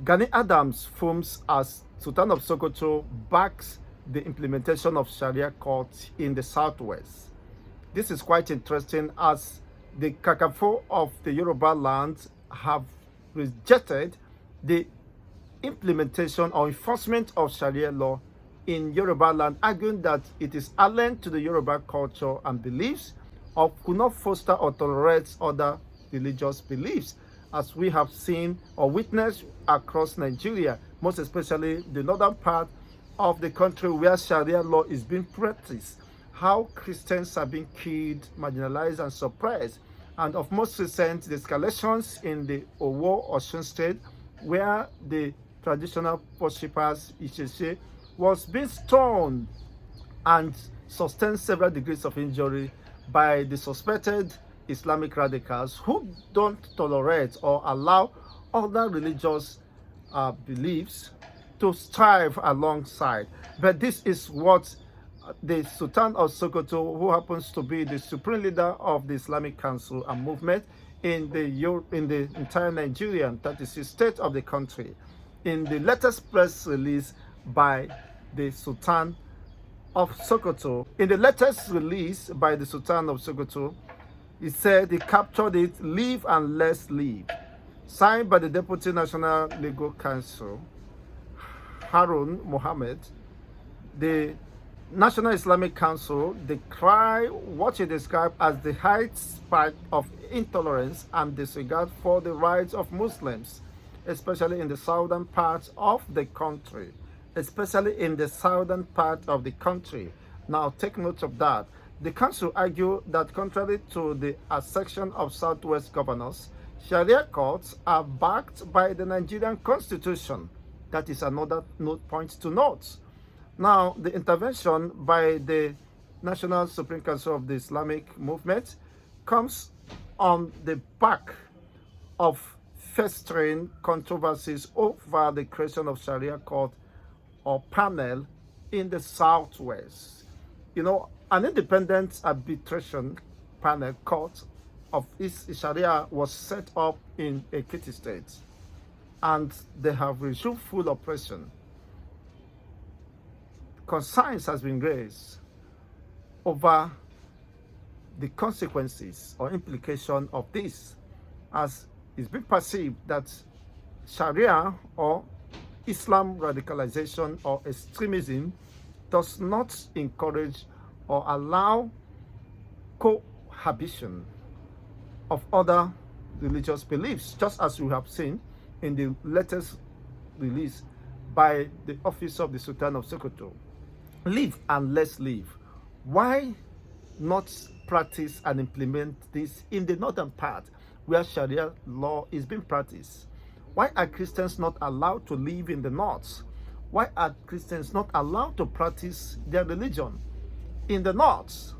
Gani Adams forms as Sultan of Sokoto backs the implementation of Sharia courts in the southwest. This is quite interesting as the Kakafo of the Yorubaland have rejected the implementation or enforcement of Sharia law in Yorubaland, arguing that it is alien to the Yoruba culture and beliefs, or could not foster or tolerate other religious beliefs, as we have seen or witnessed across Nigeria, most especially the northern part of the country where Sharia law is being practiced, how Christians are being killed, marginalized, and suppressed. And of most recent, the escalations in the Owo Osun state, where the traditional worshippers, Isheshe, was being stoned and sustained several degrees of injury by the suspected Islamic radicals who don't tolerate or allow other religious beliefs to strive alongside. But this is what the Sultan of Sokoto, who happens to be the supreme leader of the Islamic Council and movement in the entire Nigerian, that is the state of the country, in the latest press release by the Sultan of Sokoto. In the latest release by the Sultan of Sokoto, he said he captured it, "Live and Let's Live," signed by the Deputy National Legal Counsel, Harun Mohammed. The National Islamic Council decry what he described as the height spike of intolerance and disregard for the rights of Muslims, especially in the southern part of the country. Especially in the southern part of the country. Now, take note of that. The council argued that contrary to the assertion of Southwest governors, Sharia courts are backed by the Nigerian Constitution. That is another point to note. Now, the intervention by the National Supreme Council of the Islamic Movement comes on the back of festering controversies over the creation of Sharia court or panel in the southwest. You know, an independent arbitration panel court of Sharia was set up in Ekiti State, and they have resumed full operation. Concerns has been raised over the consequences or implication of this, as it's been perceived that Sharia or Islam radicalization or extremism does not encourage or allow cohabitation of other religious beliefs, just as we have seen in the latest release by the office of the Sultan of Sokoto. Live and let's live. Why not practice and implement this in the northern part where Sharia law is being practiced? Why are Christians not allowed to live in the north? Why are Christians not allowed to practice their religion in the north?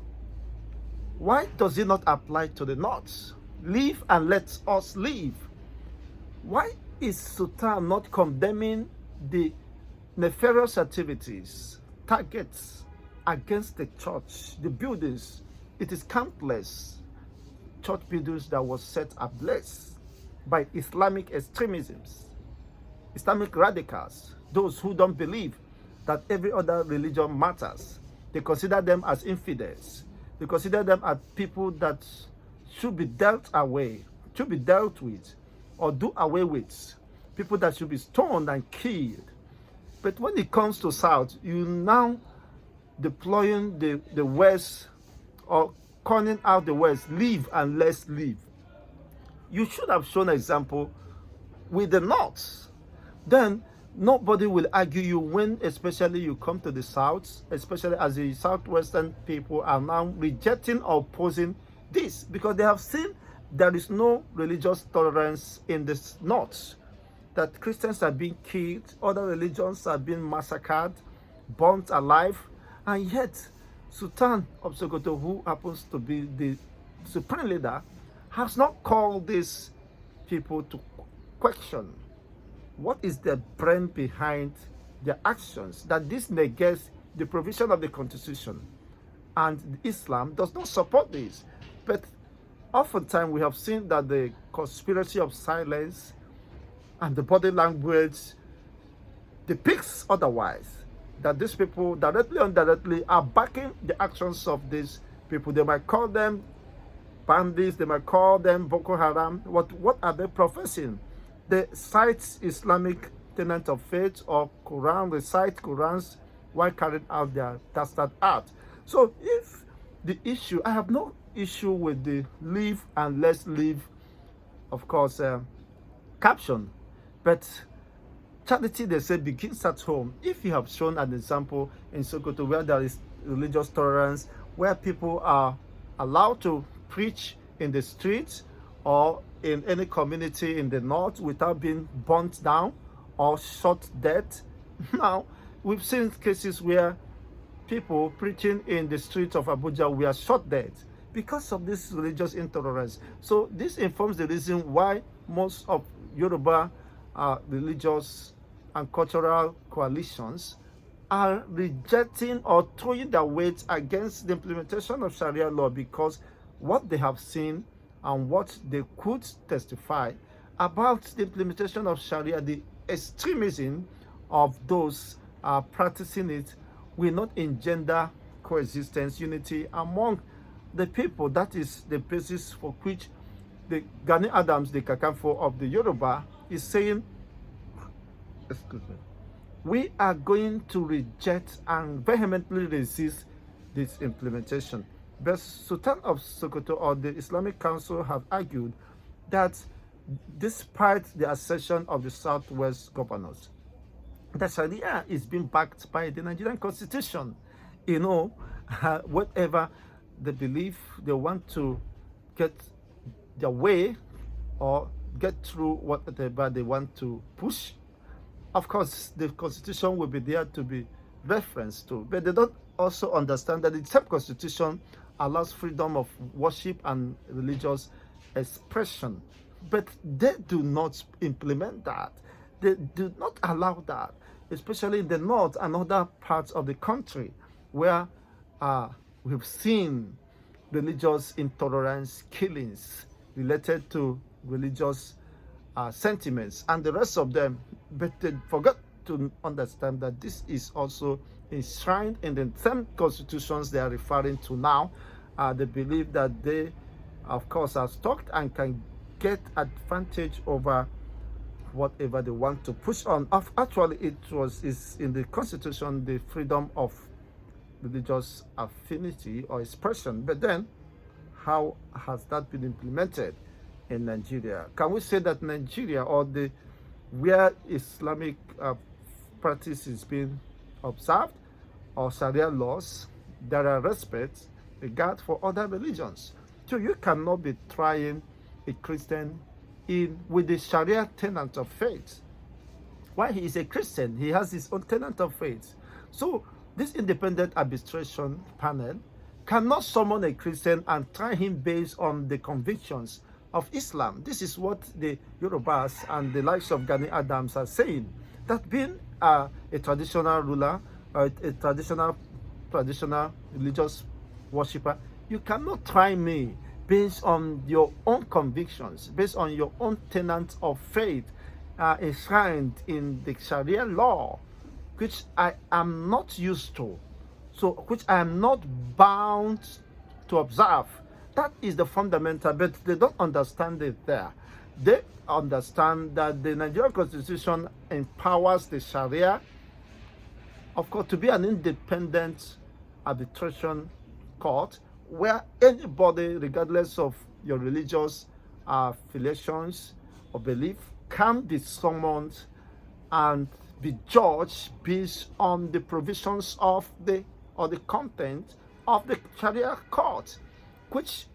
Why does it not apply to the north? Live and let us live. Why is Sultan not condemning the nefarious activities, targets against the church, the buildings? It is countless church buildings that was set ablaze by Islamic extremisms, Islamic radicals, those who don't believe that every other religion matters. They consider them as infidels. They consider them as people that should be dealt with, or do away with. People that should be stoned and killed. But when it comes to South, you now deploying the West, or calling out the West, live and let's live. You should have shown example with the North. Then nobody will argue you when, especially you come to the South, especially as the Southwestern people are now rejecting or opposing this, because they have seen there is no religious tolerance in the North, that Christians are being killed, other religions are being massacred, burnt alive, and yet Sultan of Sokoto, who happens to be the supreme leader, has not called these people to question what is the brain behind their actions, that this negates the provision of the Constitution. And Islam does not support this. But oftentimes we have seen that the conspiracy of silence and the body language depicts otherwise, that these people directly or indirectly are backing the actions of these people. They might call them bandits, they might call them Boko Haram. What are they professing? They cite Islamic tenet of faith or Quran, recite Qurans while carrying out their dastard art. So if the issue, I have no issue with the live and let's live, of course, caption, but charity, they say, begins at home. If you have shown an example in Sokoto where there is religious tolerance, where people are allowed to preach in the streets or in any community in the north without being burnt down or shot dead. Now, we've seen cases where people preaching in the streets of Abuja were shot dead because of this religious intolerance. So this informs the reason why most of Yoruba religious and cultural coalitions are rejecting or throwing their weight against the implementation of Sharia law, because what they have seen and what they could testify about the implementation of Sharia, the extremism of those practicing it, will not engender coexistence, unity among the people. That is the basis for which the Gani Adams, the Kakanfo of the Yoruba, is saying, excuse me, we are going to reject and vehemently resist this implementation. But Sultan of Sokoto or the Islamic Council have argued that despite the assertion of the Southwest governors, that Sharia is being backed by the Nigerian Constitution. You know, whatever they believe, they want to get their way or get through whatever they want to push. Of course, the Constitution will be there to be referenced to, but they don't also understand that the same Constitution allows freedom of worship and religious expression, but they do not implement that. They do not allow that, especially in the north and other parts of the country where we've seen religious intolerance, killings related to religious sentiments and the rest of them. But they forgot to understand that this is also enshrined in the same constitutions they are referring to now. They believe that they, of course, are stocked and can advantage over whatever they want to push on. Actually, is in the constitution, the freedom of religious affinity or expression. But then, how has that been implemented in Nigeria? Can we say that Nigeria, or where Islamic practice is being observed, or Sharia laws, there are respect, regard for other religions? So you cannot be trying a Christian with the Sharia tenet of faith. Why he is a Christian, he has his own tenet of faith. So this independent arbitration panel cannot summon a Christian and try him based on the convictions of Islam. This is what the Yorubas and the likes of Gani Adams are saying, that being a traditional ruler, a traditional religious worshipper, you cannot try me based on your own convictions, based on your own tenets of faith enshrined in the Sharia law, which I am not used to, so which I am not bound to observe. That is the fundamental, but they don't understand it there. They understand that the Nigerian Constitution empowers the Sharia, of course, to be an independent arbitration court where anybody, regardless of your religious affiliations or belief, can be summoned and be judged based on the provisions of the content of the Sharia court, which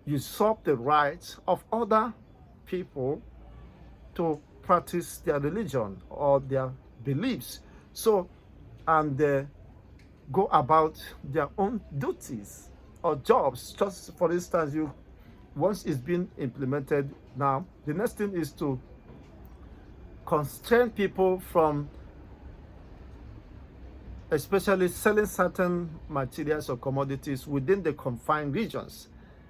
usurp the rights of other people to practice their religion or their beliefs. So, and they go about their own duties or jobs. Just for instance, once it's been implemented now, the next thing is to constrain people from especially selling certain materials or commodities within the confined regions.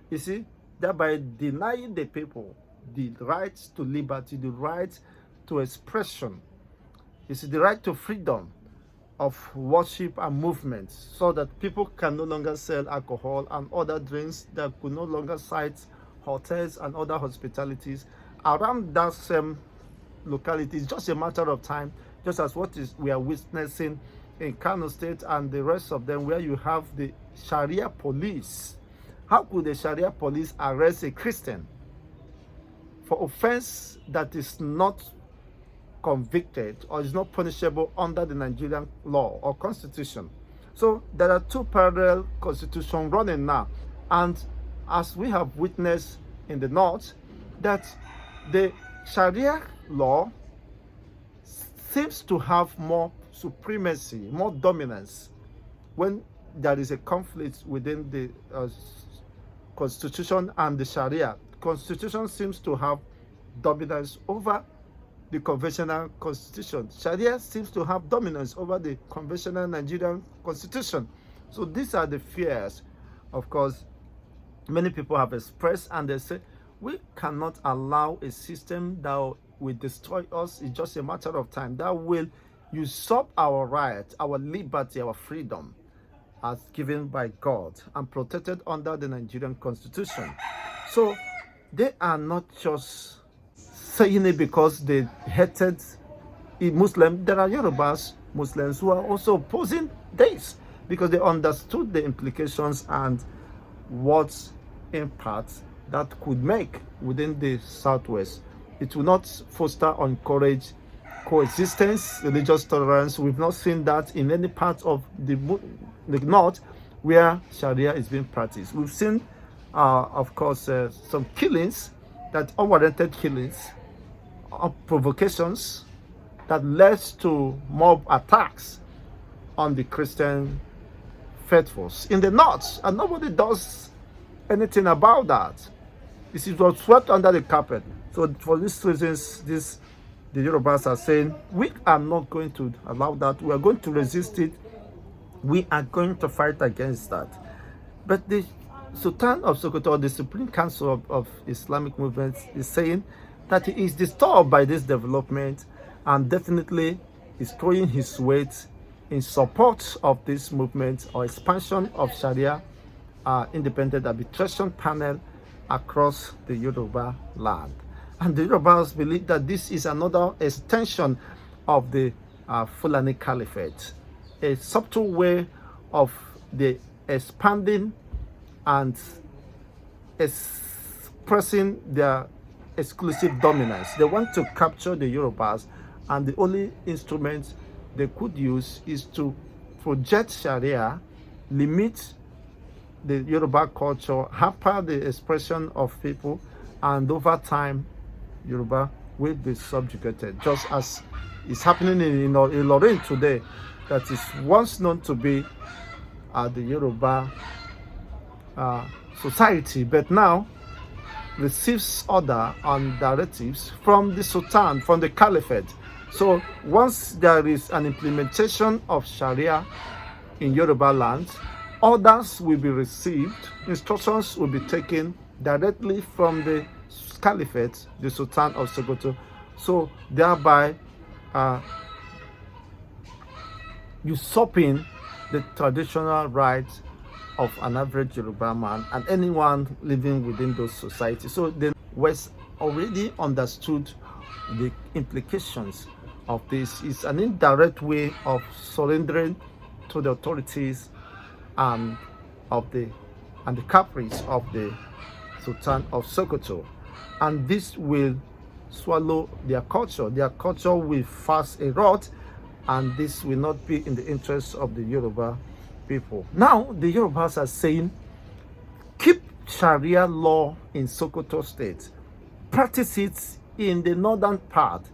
You see, thereby denying the people the right to liberty, the right to expression. It's the right to freedom of worship and movement, so that people can no longer sell alcohol and other drinks, that could no longer site hotels and other hospitalities around that same locality. It's just a matter of time, just as we are witnessing in Kano State and the rest of them, where you have the Sharia police. How could the Sharia police arrest a Christian for offense that is not convicted or is not punishable under the Nigerian law or constitution? So there are two parallel constitutions running now, and as we have witnessed in the north, that the Sharia law seems to have more supremacy, more dominance when there is a conflict within the constitution and the Sharia. Constitution seems to have dominance over the conventional constitution. Sharia seems to have dominance over the conventional Nigerian constitution. So these are the fears, of course, many people have expressed, and they say we cannot allow a system that will destroy us. It's just a matter of time, that will usurp our rights, our liberty, our freedom as given by God and protected under the Nigerian constitution. So they are not just saying it because they hated Muslims. There are Yorubas, Muslims, who are also opposing this because they understood the implications and what impact that could make within the Southwest. It will not foster or encourage coexistence, religious tolerance. We've not seen that in any part of the North where Sharia is being practiced. We've seen, of course, some killings, that unwarranted killings, provocations that led to mob attacks on the Christian faithfuls in the North, and nobody does anything about that. This is what swept under the carpet. So for these reasons, the Yorubas are saying, we are not going to allow that. We are going to resist it. We are going to fight against that. But the Sultan of Sokoto, the Supreme Council of Islamic Movements, is saying that he is disturbed by this development and definitely is throwing his weight in support of this movement or expansion of Sharia independent arbitration panel across the Yoruba land. And the Yorubas believe that this is another extension of the Fulani Caliphate, a subtle way of the expanding and expressing their exclusive dominance. They want to capture the Yorubas, and the only instrument they could use is to project Sharia, limit the Yoruba culture, hamper the expression of people, and over time, Yoruba will be subjugated, just as is happening in Ilorin today, that is once known to be the Yoruba society, but now receives order and directives from the Sultan, from the Caliphate. So once there is an implementation of Sharia in Yoruba land, orders will be received, instructions will be taken directly from the Caliphate, the Sultan of Sokoto, so thereby usurping the traditional rights of an average Yoruba man and anyone living within those societies. So the West already understood the implications of this. It's an indirect way of surrendering to the authorities and the caprice of the Sultan of Sokoto, and this will swallow their culture. Their culture will fast erode, and this will not be in the interest of the Yoruba people. Now the Yorubas are saying, keep Sharia law in Sokoto state, practice it in the northern part.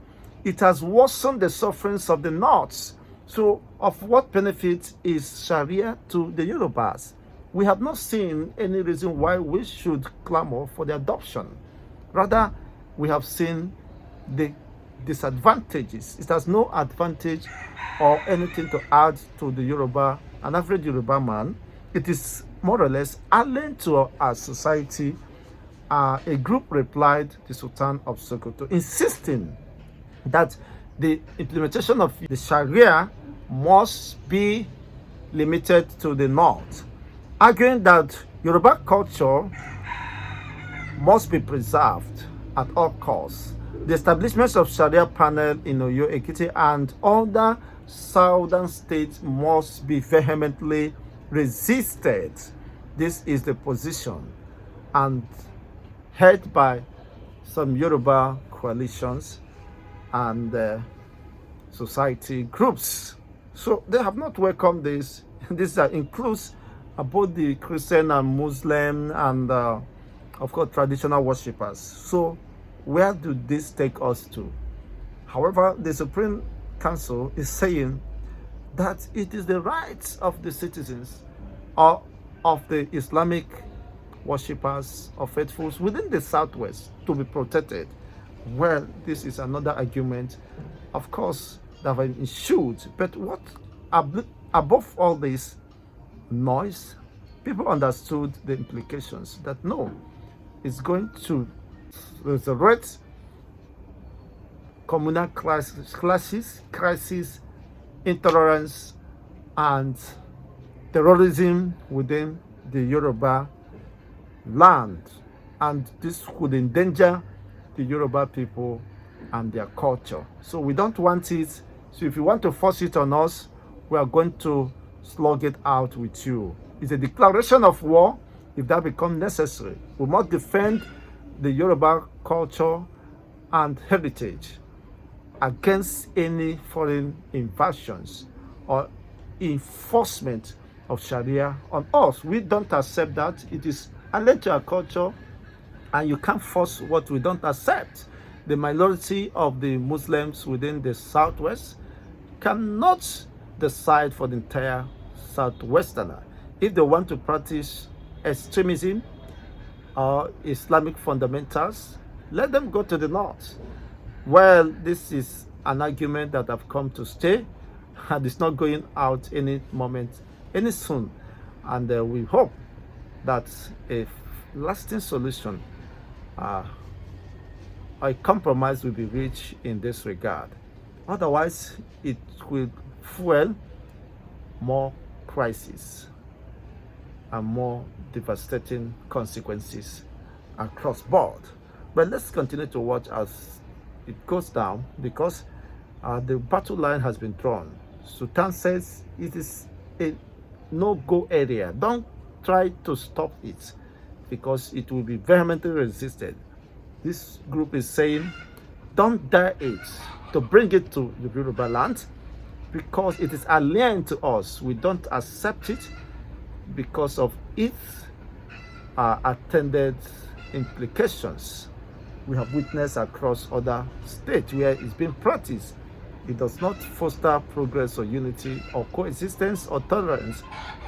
It has worsened the sufferings of the north. So of what benefit is Sharia to the Yorubas? We have not seen any reason why we should clamor for the adoption. Rather, we have seen the disadvantages. It has no advantage or anything to add to the Yoruba, an average Yoruba man. It is more or less alien to our society. A group replied, the Sultan of Sokoto, insisting that the implementation of the Sharia must be limited to the north, arguing that Yoruba culture must be preserved at all costs. The establishment of Sharia panel in Oyo, Ekiti, and other southern states must be vehemently resisted. This is the position, and held by some Yoruba coalitions and society groups. So they have not welcomed this. This includes both the Christian and Muslim and of course traditional worshippers. So where do this take us to? However, the Supreme Council is saying that it is the rights of the citizens or of the Islamic worshippers or faithfuls within the Southwest to be protected. Well, this is another argument, of course, that have ensued. But what above all this noise, people understood the implications that no, it's going to resurrect communal crisis, intolerance, and terrorism within the Yoruba land, and this could endanger the Yoruba people and their culture. So we don't want it. So if you want to force it on us, we are going to slug it out with you. It's a declaration of war if that becomes necessary. We must defend the Yoruba culture and heritage against any foreign invasions or enforcement of Sharia on us. We don't accept that. It is alleged to our culture, and you can't force what we don't accept. The minority of the Muslims within the Southwest cannot decide for the entire Southwesterner. If they want to practice extremism or Islamic fundamentals, let them go to the north. Well, this is an argument that have come to stay, and it's not going out any moment, any soon. And we hope that a lasting solution, a compromise will be reached in this regard. Otherwise, it will fuel more crises and more devastating consequences across board. But let's continue to watch as it goes down, because the battle line has been drawn. Sultan says it is a no-go area. Don't try to stop it, because it will be vehemently resisted. This group is saying, don't dare it to bring it to the Yorubaland, because it is alien to us. We don't accept it because of its attended implications we have witnessed across other states where it's been practiced. It does not foster progress or unity or coexistence or tolerance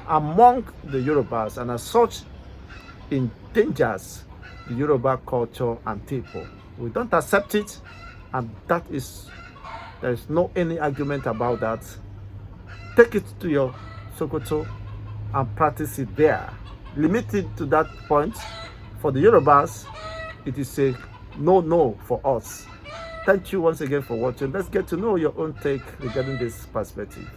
among the Yorubas, and as such endangers the Yoruba culture and people. We don't accept it, and there is no any argument about that. Take it to your Sokoto and practice it there. Limited to that point. For the Yorubas, it is a no for us. Thank you once again for watching. Let's get to know your own take regarding this perspective.